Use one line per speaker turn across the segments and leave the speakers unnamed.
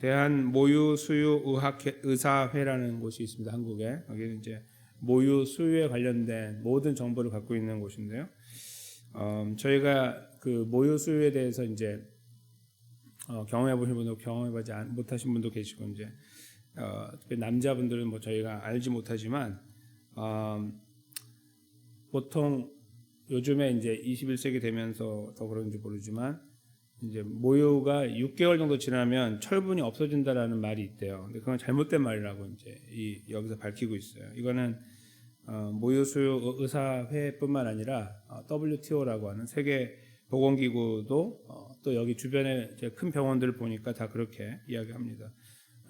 대한 모유 수유 의사회라는 곳이 있습니다. 한국에. 여기는 이제 모유 수유에 관련된 모든 정보를 갖고 있는 곳인데요. 저희가 그 모유 수유에 대해서 이제 경험해 보신 분도 경험해보지 못하신 분도 계시고 이제 특히 남자분들은 뭐 저희가 알지 못하지만 보통 요즘에 이제 21세기 되면서 더 그런지 모르지만 이제 모유가 6개월 정도 지나면 철분이 없어진다라는 말이 있대요. 근데 그건 잘못된 말이라고 이제 여기서 밝히고 있어요. 이거는 모유 수유 의사회뿐만 아니라 WTO라고 하는 세계 보건기구도 또 여기 주변에 이제 큰 병원들을 보니까 다 그렇게 이야기합니다.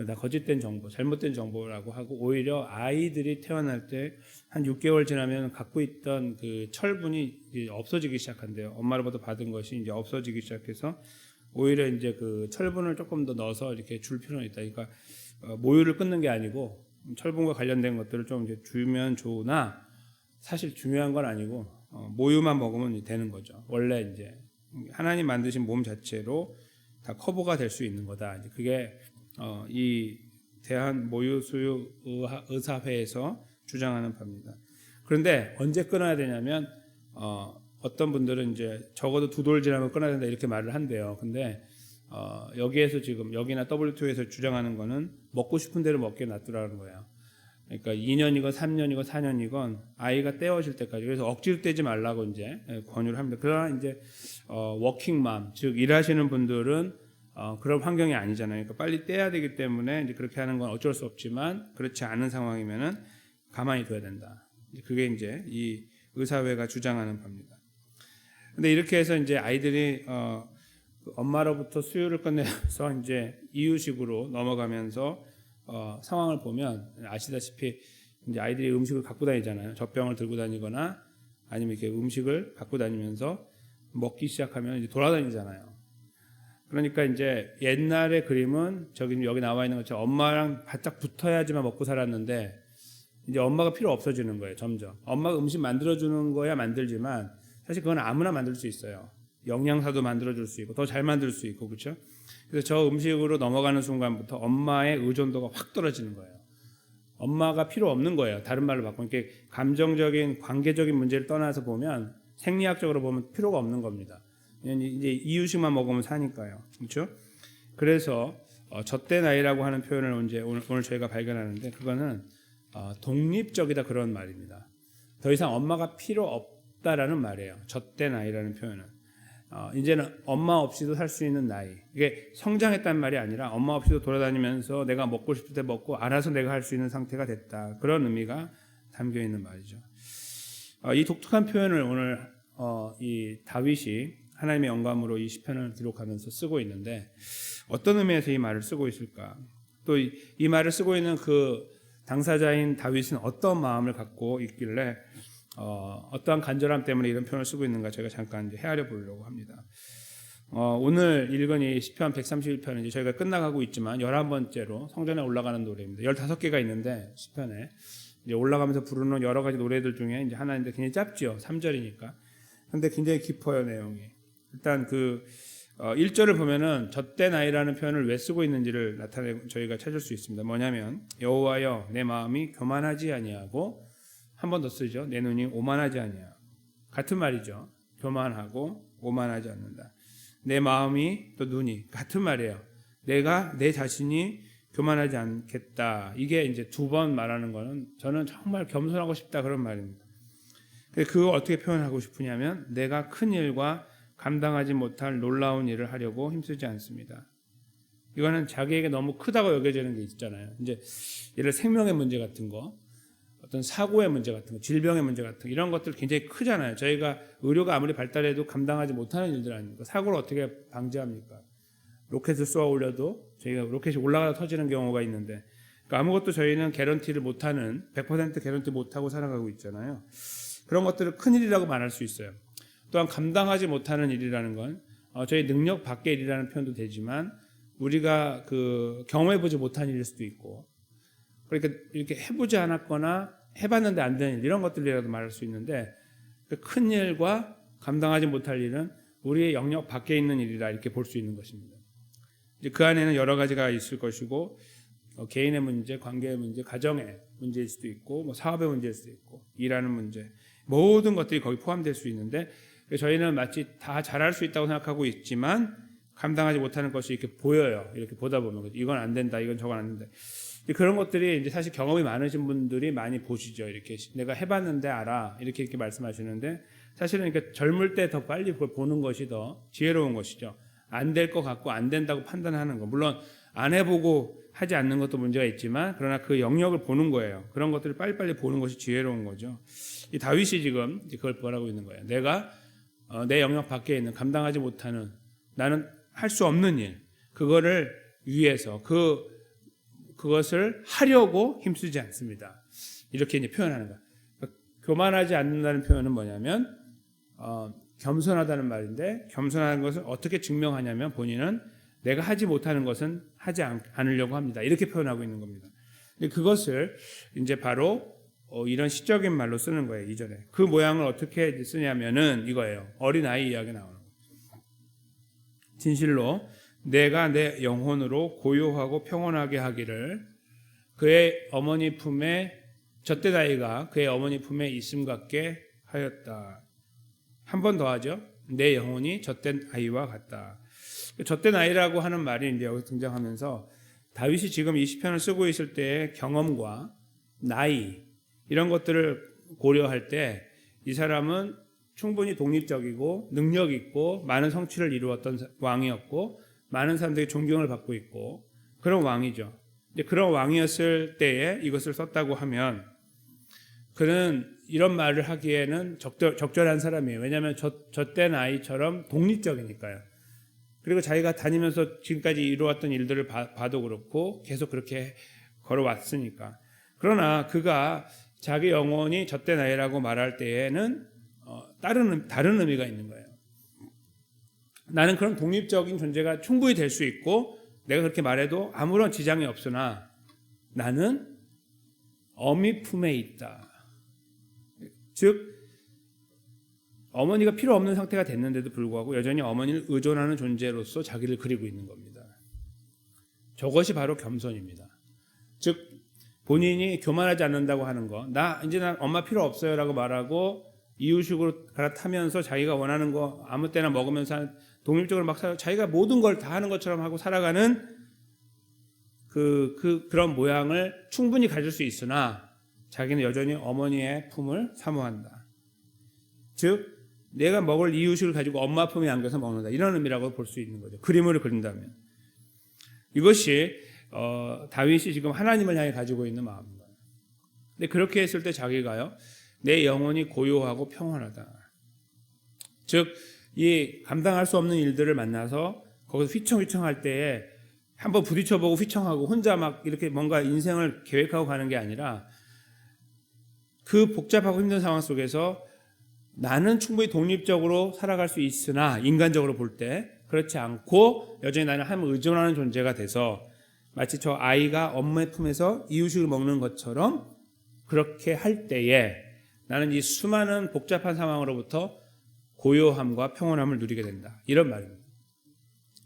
다 거짓된 정보, 잘못된 정보라고 하고 오히려 아이들이 태어날 때 한 6개월 지나면 갖고 있던 그 철분이 이제 없어지기 시작한대요. 엄마로부터 받은 것이 이제 없어지기 시작해서 오히려 이제 그 철분을 조금 더 넣어서 이렇게 줄 필요는 있다. 그러니까 모유를 끊는 게 아니고 철분과 관련된 것들을 좀 이제 주면 좋으나 사실 중요한 건 아니고 모유만 먹으면 되는 거죠. 원래 이제 하나님 만드신 몸 자체로 다 커버가 될 수 있는 거다. 이제 그게 이 대한 모유 수유 의사회에서 주장하는 바입니다. 그런데 언제 끊어야 되냐면 어떤 분들은 이제 적어도 2돌 지나면 끊어야 된다 이렇게 말을 한대요. 근데 여기에서 지금 여기나 WTO에서 주장하는 거는 먹고 싶은 대로 먹게 놔두라는 거예요. 그러니까 2년이건 3년이건 4년이건 아이가 떼어질 때까지. 그래서 억지로 떼지 말라고 이제 권유를 합니다. 그러나 이제 워킹맘 즉 일하시는 분들은 그런 환경이 아니잖아요. 그러니까 빨리 떼야 되기 때문에 이제 그렇게 하는 건 어쩔 수 없지만 그렇지 않은 상황이면은 가만히 둬야 된다. 그게 이제 이 의사회가 주장하는 바입니다. 근데 이렇게 해서 이제 아이들이 엄마로부터 수유를 끝내서 이제 이유식으로 넘어가면서 상황을 보면 아시다시피 이제 아이들이 음식을 갖고 다니잖아요. 젖병을 들고 다니거나 아니면 이렇게 음식을 갖고 다니면서 먹기 시작하면 이제 돌아다니잖아요. 그러니까 이제 옛날의 그림은 여기 나와 있는 것처럼 엄마랑 바짝 붙어야지만 먹고 살았는데 이제 엄마가 필요 없어지는 거예요. 점점 엄마가 음식 만들어주는 거야 만들지만 사실 그건 아무나 만들 수 있어요. 영양사도 만들어줄 수 있고 더 잘 만들 수 있고 그렇죠. 그래서 저 음식으로 넘어가는 순간부터 엄마의 의존도가 확 떨어지는 거예요. 엄마가 필요 없는 거예요. 다른 말로 바꾸면 이렇게 감정적인 관계적인 문제를 떠나서 보면 생리학적으로 보면 필요가 없는 겁니다. 이제 이유식만 먹으면 사니까요. 그렇죠? 그래서 젖된 아이라고 하는 표현을 오늘 저희가 발견하는데 그거는 독립적이다 그런 말입니다. 더 이상 엄마가 필요 없다라는 말이에요. 젖된 아이라는 표현은 이제는 엄마 없이도 살 수 있는 나이. 이게 성장했다는 말이 아니라 엄마 없이도 돌아다니면서 내가 먹고 싶을 때 먹고 알아서 내가 할 수 있는 상태가 됐다. 그런 의미가 담겨 있는 말이죠. 이 독특한 표현을 오늘 이 다윗이 하나님의 영감으로 이 시편을 기록하면서 쓰고 있는데 어떤 의미에서 이 말을 쓰고 있을까? 또 이 말을 쓰고 있는 그 당사자인 다윗은 어떤 마음을 갖고 있길래 어떠한 간절함 때문에 이런 표현을 쓰고 있는가 제가 잠깐 이제 헤아려 보려고 합니다. 오늘 읽은 이 시편 131편은 이제 저희가 끝나가고 있지만 11번째로 성전에 올라가는 노래입니다. 15개가 있는데 시편에 이제 올라가면서 부르는 여러 가지 노래들 중에 이제 하나인데 굉장히 짧지요. 3절이니까. 근데 굉장히 깊어요, 내용이. 일단 그 1절을 보면은 젖된 아이라는 표현을 왜 쓰고 있는지를 저희가 찾을 수 있습니다. 뭐냐면 여호와여 내 마음이 교만하지 아니하고 한 번 더 쓰죠. 내 눈이 오만하지 아니하고 같은 말이죠. 교만하고 오만하지 않는다. 내 마음이 또 눈이 같은 말이에요. 내가 내 자신이 교만하지 않겠다. 이게 이제 2번 말하는 거는 저는 정말 겸손하고 싶다 그런 말입니다. 그거 어떻게 표현하고 싶으냐면 내가 큰 일과 감당하지 못할 놀라운 일을 하려고 힘쓰지 않습니다. 이거는 자기에게 너무 크다고 여겨지는 게 있잖아요. 이제 예를 들어 생명의 문제 같은 거, 어떤 사고의 문제 같은 거, 질병의 문제 같은 거 이런 것들 굉장히 크잖아요. 저희가 의료가 아무리 발달해도 감당하지 못하는 일들 아닙니까? 사고를 어떻게 방지합니까? 로켓을 쏘아 올려도 저희가 로켓이 올라가다 터지는 경우가 있는데 그러니까 아무것도 저희는 개런티를 못하는 100% 개런티 못하고 살아가고 있잖아요. 그런 것들을 큰일이라고 말할 수 있어요. 또한 감당하지 못하는 일이라는 건 저희 능력 밖의 일이라는 표현도 되지만 우리가 그 경험해보지 못한 일일 수도 있고 그러니까 이렇게 해보지 않았거나 해봤는데 안 되는 일 이런 것들이라도 말할 수 있는데 그 큰 일과 감당하지 못할 일은 우리의 영역 밖에 있는 일이라 이렇게 볼 수 있는 것입니다. 이제 그 안에는 여러 가지가 있을 것이고 개인의 문제, 관계의 문제, 가정의 문제일 수도 있고 뭐 사업의 문제일 수도 있고 일하는 문제 모든 것들이 거기 포함될 수 있는데 저희는 마치 다 잘할 수 있다고 생각하고 있지만 감당하지 못하는 것이 이렇게 보여요. 이렇게 보다 보면 이건 안 된다, 이건 저건 안 된다. 그런 것들이 이제 사실 경험이 많으신 분들이 많이 보시죠. 이렇게 내가 해봤는데 알아 이렇게 말씀하시는데 사실은 이렇게 젊을 때 더 빨리 그걸 보는 것이 더 지혜로운 것이죠. 안 될 것 같고 안 된다고 판단하는 거. 물론 안 해보고 하지 않는 것도 문제가 있지만 그러나 그 영역을 보는 거예요. 그런 것들을 빨리빨리 보는 것이 지혜로운 거죠. 이 다윗이 지금 그걸 말하고 있는 거예요. 내가 내 영역 밖에 있는 감당하지 못하는 나는 할 수 없는 일 그거를 위해서 그것을 하려고 힘쓰지 않습니다. 이렇게 이제 표현하는 거예요. 그러니까 교만하지 않는다는 표현은 뭐냐면 겸손하다는 말인데 겸손한 것을 어떻게 증명하냐면 본인은 내가 하지 못하는 것은 하지 않으려고 합니다. 이렇게 표현하고 있는 겁니다. 그것을 이제 바로 이런 시적인 말로 쓰는 거예요. 2절에. 그 모양을 어떻게 쓰냐면은 이거예요. 어린아이 이야기 나오는 거예요. 진실로 내가 내 영혼으로 고요하고 평온하게 하기를 그의 어머니 품에 젖된 아이가 그의 어머니 품에 있음 같게 하였다. 한 번 더 하죠. 내 영혼이 젖된 아이와 같다. 젖된 아이라고 하는 말이 이제 여기 등장하면서 다윗이 지금 이 시편을 쓰고 있을 때의 경험과 나이 이런 것들을 고려할 때 이 사람은 충분히 독립적이고 능력 있고 많은 성취를 이루었던 왕이었고 많은 사람들이 존경을 받고 있고 그런 왕이죠. 이제 그런 왕이었을 때에 이것을 썼다고 하면 그는 이런 말을 하기에는 적절한 사람이에요. 왜냐하면 젖된 아이처럼 독립적이니까요. 그리고 자기가 다니면서 지금까지 이루었던 일들을 봐도 그렇고 계속 그렇게 걸어왔으니까. 그러나 그가 자기 영혼이 젖된 아이라고 말할 때에는 다른 의미가 있는 거예요. 나는 그런 독립적인 존재가 충분히 될 수 있고 내가 그렇게 말해도 아무런 지장이 없으나 나는 어미 품에 있다. 즉 어머니가 필요 없는 상태가 됐는데도 불구하고 여전히 어머니를 의존하는 존재로서 자기를 그리고 있는 겁니다. 저것이 바로 겸손입니다. 즉 본인이 교만하지 않는다고 하는 거, 이제 난 엄마 필요 없어요라고 말하고 이유식으로 갈아타면서 자기가 원하는 거 아무 때나 먹으면서 독립적으로 막 자기가 모든 걸 다 하는 것처럼 하고 살아가는 그런 모양을 충분히 가질 수 있으나 자기는 여전히 어머니의 품을 사모한다. 즉 내가 먹을 이유식을 가지고 엄마 품에 안겨서 먹는다. 이런 의미라고 볼 수 있는 거죠. 그림을 그린다면. 이것이 다윗이 지금 하나님을 향해 가지고 있는 마음입니다. 근데 그렇게 했을 때 자기가요. 내 영혼이 고요하고 평온하다. 즉 이 감당할 수 없는 일들을 만나서 거기서 휘청휘청할 때에 한번 부딪혀보고 휘청하고 혼자 막 이렇게 뭔가 인생을 계획하고 가는 게 아니라 그 복잡하고 힘든 상황 속에서 나는 충분히 독립적으로 살아갈 수 있으나 인간적으로 볼 때 그렇지 않고 여전히 나는 하나님을 의존하는 존재가 돼서 마치 저 아이가 엄마의 품에서 이유식을 먹는 것처럼 그렇게 할 때에 나는 이 수많은 복잡한 상황으로부터 고요함과 평온함을 누리게 된다. 이런 말입니다.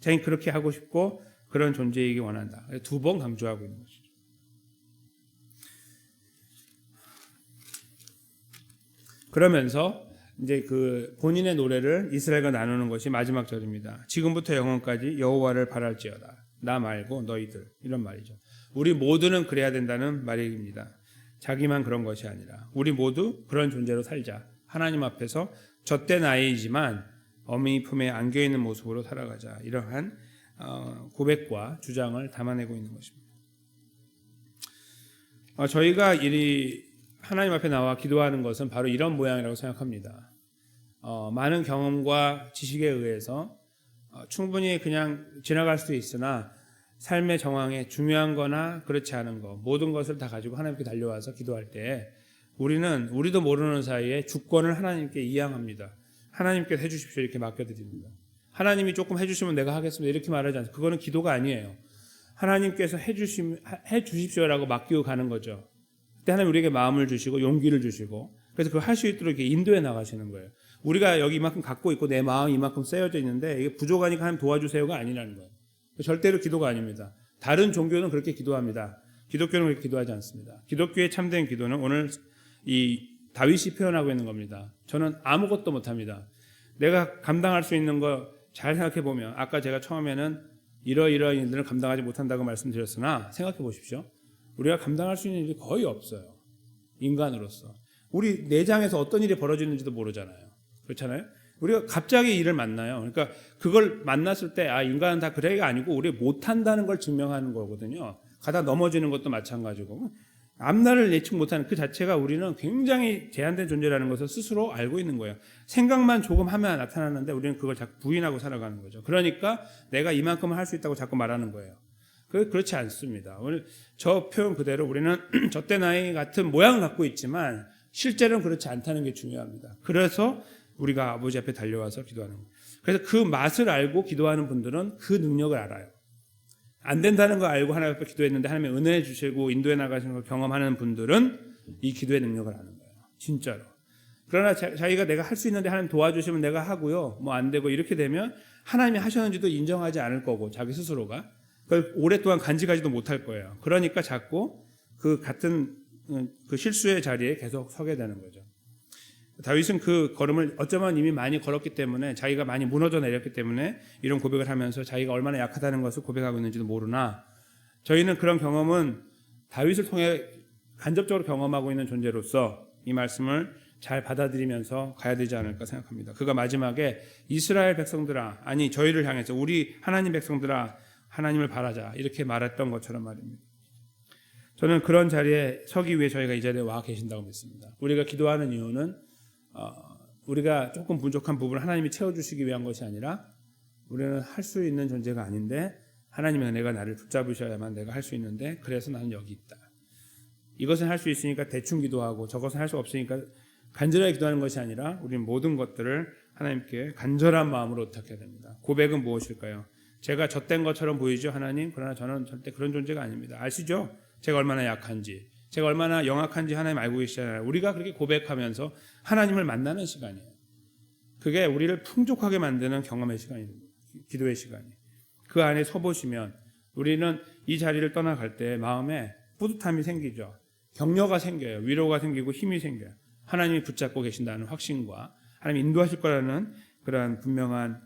자기는 그렇게 하고 싶고 그런 존재이기 원한다. 두 번 강조하고 있는 것이죠. 그러면서 이제 그 본인의 노래를 이스라엘과 나누는 것이 마지막 절입니다. 지금부터 영원까지 여호와를 바랄지어다. 나 말고 너희들. 이런 말이죠. 우리 모두는 그래야 된다는 말입니다. 자기만 그런 것이 아니라 우리 모두 그런 존재로 살자. 하나님 앞에서 젖된 아이이지만 어머니 품에 안겨있는 모습으로 살아가자. 이러한 고백과 주장을 담아내고 있는 것입니다. 저희가 하나님 앞에 나와 기도하는 것은 바로 이런 모양이라고 생각합니다. 많은 경험과 지식에 의해서 충분히 그냥 지나갈 수도 있으나 삶의 정황에 중요한 거나 그렇지 않은 거 모든 것을 다 가지고 하나님께 달려와서 기도할 때 우리도 모르는 사이에 주권을 하나님께 이양합니다. 하나님께서 해주십시오 이렇게 맡겨드립니다. 하나님이 조금 해주시면 내가 하겠습니다 이렇게 말하지 않습니다. 그거는 기도가 아니에요. 하나님께서 해주십시오라고 맡기고 가는 거죠. 그때 하나님 우리에게 마음을 주시고 용기를 주시고 그래서 그걸 할 수 있도록 이렇게 인도해 나가시는 거예요. 우리가 여기 이만큼 갖고 있고 내 마음이 이만큼 쓰여져 있는데 이게 부족하니까 하나님 도와주세요가 아니라는 거예요. 절대로 기도가 아닙니다. 다른 종교는 그렇게 기도합니다. 기독교는 그렇게 기도하지 않습니다. 기독교의 참된 기도는 오늘 이 다윗이 표현하고 있는 겁니다. 저는 아무것도 못합니다. 내가 감당할 수 있는 거 잘 생각해 보면 아까 제가 처음에는 이러이러한 일들을 감당하지 못한다고 말씀드렸으나 생각해 보십시오. 우리가 감당할 수 있는 일이 거의 없어요. 인간으로서. 우리 내장에서 어떤 일이 벌어지는지도 모르잖아요. 그렇잖아요. 우리가 갑자기 일을 만나요. 그러니까 그걸 만났을 때 인간은 다 그래가 아니고 우리 못한다는 걸 증명하는 거거든요. 가다 넘어지는 것도 마찬가지고 앞날을 예측 못하는 그 자체가 우리는 굉장히 제한된 존재라는 것을 스스로 알고 있는 거예요. 생각만 조금 하면 나타나는데 우리는 그걸 자꾸 부인하고 살아가는 거죠. 그러니까 내가 이만큼은 할 수 있다고 자꾸 말하는 거예요. 그렇지 않습니다. 오늘 저 표현 그대로 우리는 저때 나이 같은 모양을 갖고 있지만 실제로는 그렇지 않다는 게 중요합니다. 그래서 우리가 아버지 앞에 달려와서 기도하는 거예요. 그래서 그 맛을 알고 기도하는 분들은 그 능력을 알아요. 안 된다는 거 알고 하나님 앞에 기도했는데 하나님의 은혜 주시고 인도해 나가시는 걸 경험하는 분들은 이 기도의 능력을 아는 거예요. 진짜로. 그러나 자기가 내가 할 수 있는데 하나님 도와주시면 내가 하고요. 뭐 안 되고 이렇게 되면 하나님이 하셨는지도 인정하지 않을 거고 자기 스스로가 그걸 오랫동안 간직하지도 못할 거예요. 그러니까 자꾸 그 같은 그 실수의 자리에 계속 서게 되는 거죠. 다윗은 그 걸음을 어쩌면 이미 많이 걸었기 때문에 자기가 많이 무너져 내렸기 때문에 이런 고백을 하면서 자기가 얼마나 약하다는 것을 고백하고 있는지도 모르나 저희는 그런 경험은 다윗을 통해 간접적으로 경험하고 있는 존재로서 이 말씀을 잘 받아들이면서 가야 되지 않을까 생각합니다. 그가 마지막에 이스라엘 백성들아 아니 저희를 향해서 우리 하나님 백성들아 하나님을 바라자 이렇게 말했던 것처럼 말입니다. 저는 그런 자리에 서기 위해 저희가 이 자리에 와 계신다고 믿습니다. 우리가 기도하는 이유는 우리가 조금 부족한 부분을 하나님이 채워주시기 위한 것이 아니라 우리는 할 수 있는 존재가 아닌데 하나님의 은혜가 나를 붙잡으셔야만 내가 할 수 있는데 그래서 나는 여기 있다. 이것은 할 수 있으니까 대충 기도하고 저것은 할 수 없으니까 간절하게 기도하는 것이 아니라 우리는 모든 것들을 하나님께 간절한 마음으로 의탁해야 됩니다. 고백은 무엇일까요? 제가 젖된 것처럼 보이죠 하나님? 그러나 저는 절대 그런 존재가 아닙니다. 아시죠? 제가 얼마나 약한지 제가 얼마나 영악한지 하나님 알고 계시잖아요. 우리가 그렇게 고백하면서 하나님을 만나는 시간이에요. 그게 우리를 풍족하게 만드는 경험의 시간입니다. 기도의 시간이. 그 안에 서보시면 우리는 이 자리를 떠나갈 때 마음에 뿌듯함이 생기죠. 격려가 생겨요. 위로가 생기고 힘이 생겨요. 하나님이 붙잡고 계신다는 확신과 하나님 인도하실 거라는 그러한 분명한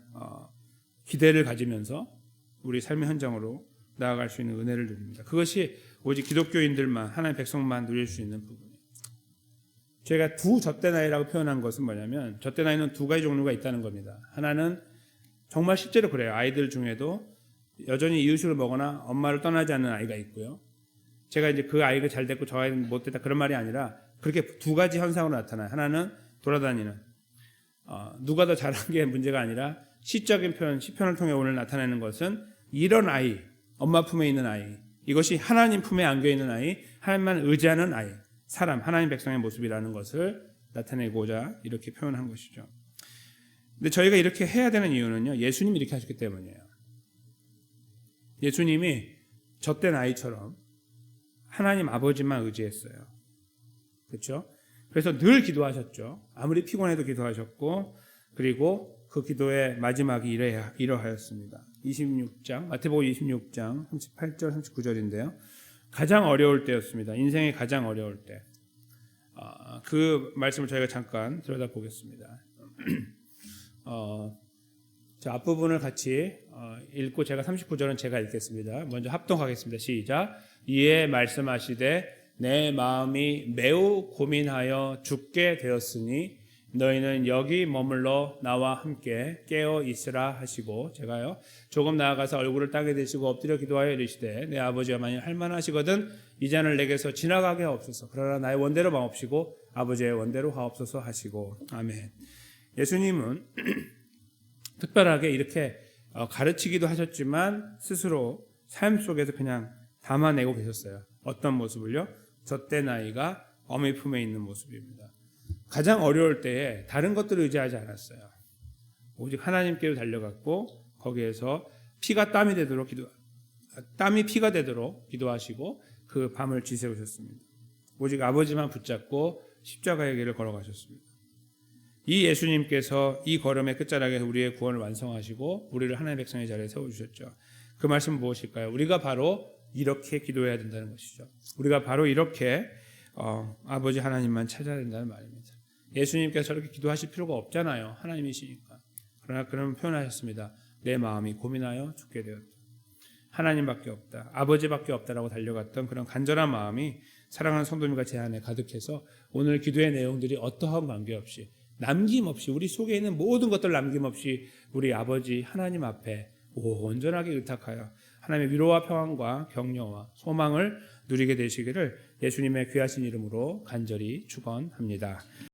기대를 가지면서 우리 삶의 현장으로 나아갈 수 있는 은혜를 누립니다. 그것이 오직 기독교인들만 하나님의 백성만 누릴 수 있는 부분이에요. 제가 두 젖된 아이라고 표현한 것은 뭐냐면 젖된 아이는 두 가지 종류가 있다는 겁니다. 하나는 정말 실제로 그래요. 아이들 중에도 여전히 이유식을 먹거나 엄마를 떠나지 않는 아이가 있고요. 제가 이제 그 아이가 잘 됐고 저 아이는 못 됐다 그런 말이 아니라 그렇게 두 가지 현상으로 나타나요. 하나는 돌아다니는 누가 더 잘한 게 문제가 아니라 시적인 표현, 시편을 통해 오늘 나타내는 것은 이런 아이, 엄마 품에 있는 아이, 이것이 하나님 품에 안겨있는 아이, 하나님만 의지하는 아이, 사람, 하나님 백성의 모습이라는 것을 나타내고자 이렇게 표현한 것이죠. 근데 저희가 이렇게 해야 되는 이유는요, 예수님이 이렇게 하셨기 때문이에요. 예수님이 젖된 아이처럼 하나님 아버지만 의지했어요. 그렇죠? 그래서 늘 기도하셨죠. 아무리 피곤해도 기도하셨고, 그리고 그 기도의 마지막이 이러하였습니다. 26장, 마태복음 26장 38절 39절인데요. 가장 어려울 때였습니다. 인생의 가장 어려울 때. 그 말씀을 저희가 잠깐 들여다보겠습니다. 자, 앞부분을 같이 읽고 제가 39절은 제가 읽겠습니다. 먼저 합동하겠습니다. 시작. 이에 말씀하시되 내 마음이 매우 고민하여 죽게 되었으니 너희는 여기 머물러 나와 함께 깨어 있으라 하시고 제가요 조금 나아가서 얼굴을 땅에 대시고 엎드려 기도하여 이르시되 내 아버지가 만일 할만하시거든 이 잔을 내게서 지나가게 하옵소서. 그러나 나의 원대로 마옵시고 아버지의 원대로 하옵소서 하시고 아멘. 예수님은 특별하게 이렇게 가르치기도 하셨지만 스스로 삶 속에서 그냥 담아내고 계셨어요. 어떤 모습을요? 젖된 아이가 어미 품에 있는 모습입니다. 가장 어려울 때에 다른 것들을 의지하지 않았어요. 오직 하나님께로 달려갔고 거기에서 피가 땀이 되도록 땀이 피가 되도록 기도하시고 그 밤을 지새우셨습니다. 오직 아버지만 붙잡고 십자가의 길을 걸어가셨습니다. 이 예수님께서 이 걸음의 끝자락에서 우리의 구원을 완성하시고 우리를 하나님의 백성의 자리에 세워주셨죠. 그 말씀은 무엇일까요? 우리가 바로 이렇게 기도해야 된다는 것이죠. 우리가 바로 이렇게 아버지 하나님만 찾아야 된다는 말입니다. 예수님께서 저렇게 기도하실 필요가 없잖아요. 하나님이시니까. 그러나 그런 표현하셨습니다. 내 마음이 고민하여 죽게 되었다. 하나님밖에 없다. 아버지밖에 없다라고 달려갔던 그런 간절한 마음이 사랑하는 성도님과 제 안에 가득해서 오늘 기도의 내용들이 어떠한 관계없이 남김없이 우리 속에 있는 모든 것들 남김없이 우리 아버지 하나님 앞에 온전하게 의탁하여 하나님의 위로와 평안과 격려와 소망을 누리게 되시기를 예수님의 귀하신 이름으로 간절히 축원합니다.